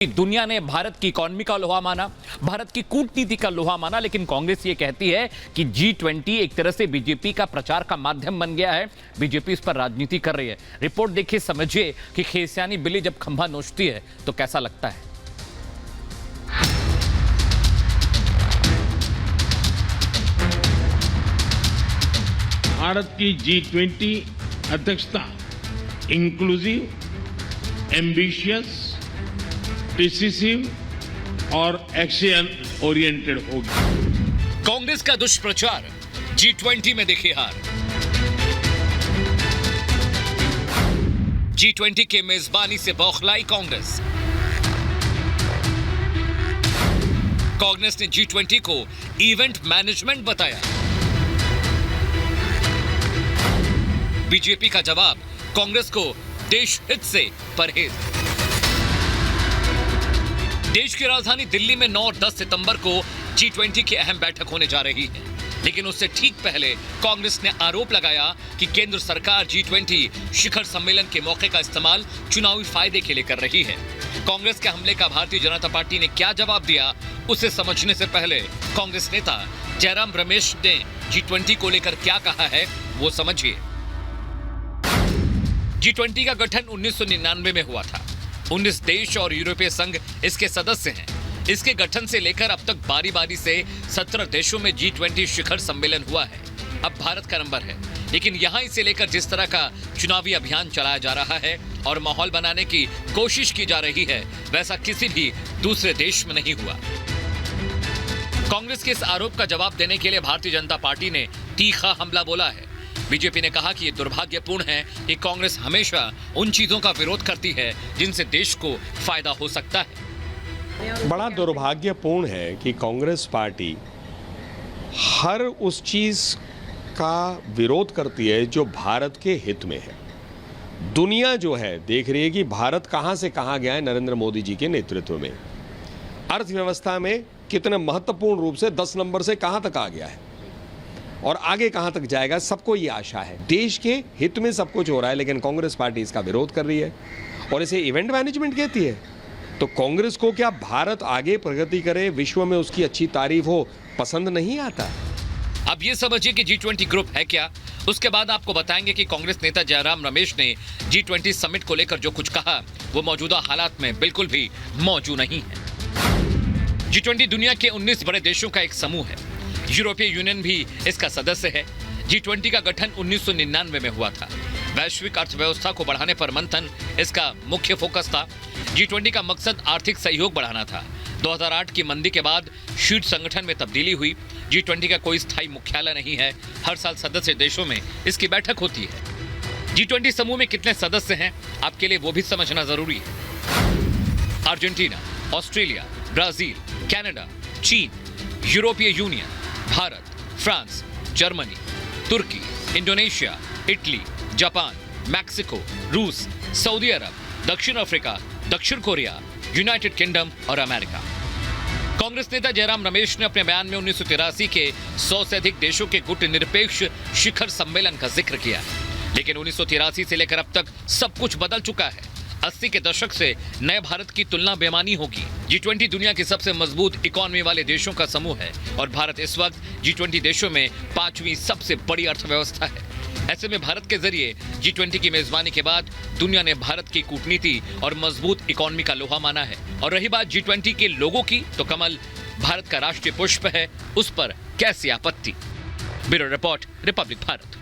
दुनिया ने भारत की इकोनॉमी का लोहा माना, भारत की कूटनीति का लोहा माना, लेकिन कांग्रेस ये कहती है कि G20 एक तरह से बीजेपी का प्रचार का माध्यम बन गया है। बीजेपी इस पर राजनीति कर रही है। रिपोर्ट देखिए, समझिए कि खेसियानी बिल्ली जब खंभा नोचती है तो कैसा लगता है। भारत की G20 अध्यक्षता इंक्लूसिव, एम्बिशियस, डिसिसिव और एक्शन ओरिएंटेड होगी। कांग्रेस का दुष्प्रचार, G20 में दिखे हार। G20 के मेजबानी से बौखलाई कांग्रेस। कांग्रेस ने G20 को इवेंट मैनेजमेंट बताया। बीजेपी का जवाब, कांग्रेस को देश हित से परहेज। देश की राजधानी दिल्ली में 9 और 10 सितंबर को G20 की अहम बैठक होने जा रही है, लेकिन उससे ठीक पहले कांग्रेस ने आरोप लगाया कि केंद्र सरकार G20 शिखर सम्मेलन के मौके का इस्तेमाल चुनावी फायदे के लिए कर रही है। कांग्रेस के हमले का भारतीय जनता पार्टी ने क्या जवाब दिया, उसे समझने से पहले कांग्रेस नेता जयराम रमेश ने G20 को लेकर क्या कहा है वो समझिए। G20 का गठन 1999 में हुआ था। 19 देश और यूरोपीय संघ इसके सदस्य हैं। इसके गठन से लेकर अब तक बारी बारी से 17 देशों में G20 शिखर सम्मेलन हुआ है। अब भारत का नंबर है, लेकिन यहां इसे लेकर जिस तरह का चुनावी अभियान चलाया जा रहा है और माहौल बनाने की कोशिश की जा रही है, वैसा किसी भी दूसरे देश में नहीं हुआ। कांग्रेस के इस आरोप का जवाब देने के लिए भारतीय जनता पार्टी ने तीखा हमला बोला है। बीजेपी ने कहा कि यह दुर्भाग्यपूर्ण है कि कांग्रेस हमेशा उन चीजों का विरोध करती है जिनसे देश को फायदा हो सकता है। बड़ा दुर्भाग्यपूर्ण है कि कांग्रेस पार्टी हर उस चीज का विरोध करती है जो भारत के हित में है। दुनिया जो है देख रही है कि भारत कहां से कहां गया है नरेंद्र मोदी जी के नेतृत्व में। अर्थव्यवस्था में कितने महत्वपूर्ण रूप से 10 नंबर से कहां तक आ गया है और आगे कहां तक जाएगा, सबको ये आशा है। देश के हित में सब कुछ हो रहा है, लेकिन कांग्रेस पार्टी इसका विरोध कर रही है और इसे इवेंट मैनेजमेंट कहती है। तो कांग्रेस को क्या भारत आगे प्रगति करे, विश्व में उसकी अच्छी तारीफ हो, पसंद नहीं आता। अब ये समझिए कि G20 ग्रुप है क्या। उसके बाद आपको बताएंगे कि कांग्रेस नेता जयराम रमेश ने G20 समिट को लेकर जो कुछ कहा वो मौजूदा हालात में बिल्कुल भी मौजूद नहीं है। G20 दुनिया के 19 बड़े देशों का एक समूह है। यूरोपीय यूनियन भी इसका सदस्य है। G20 का गठन 1999 में हुआ था। वैश्विक अर्थव्यवस्था को बढ़ाने पर मंथन इसका मुख्य फोकस था। G20 का मकसद आर्थिक सहयोग बढ़ाना था। 2008 की मंदी के बाद शीर्ष संगठन में तब्दीली हुई। G20 का कोई स्थायी मुख्यालय नहीं है। हर साल सदस्य देशों में इसकी बैठक होती है। G20 समूह में कितने सदस्य हैं, आपके लिए वो भी समझना जरूरी है। अर्जेंटीना, ऑस्ट्रेलिया, ब्राजील, कनाडा, चीन, यूरोपीय यूनियन, भारत, फ्रांस, जर्मनी, तुर्की, इंडोनेशिया, इटली, जापान, मैक्सिको, रूस, सऊदी अरब, दक्षिण अफ्रीका, दक्षिण कोरिया, यूनाइटेड किंगडम और अमेरिका। कांग्रेस नेता जयराम रमेश ने अपने बयान में 1983 के 100 से अधिक देशों के गुट निरपेक्ष शिखर सम्मेलन का जिक्र किया, लेकिन 1983 से लेकर अब तक सब कुछ बदल चुका है। 80 के दशक से नए भारत की तुलना बेमानी होगी। G20 दुनिया की सबसे मजबूत इकोनॉमी वाले देशों का समूह है और भारत इस वक्त G20 देशों में 5वीं सबसे बड़ी अर्थव्यवस्था है। ऐसे में भारत के जरिए G20 की मेजबानी के बाद दुनिया ने भारत की कूटनीति और मजबूत इकोनॉमी का लोहा माना है। और रही बात G20 के लोगों की, तो कमल भारत का राष्ट्रीय पुष्प है, उस पर कैसी आपत्ति। Bureau report, Republic Bharat.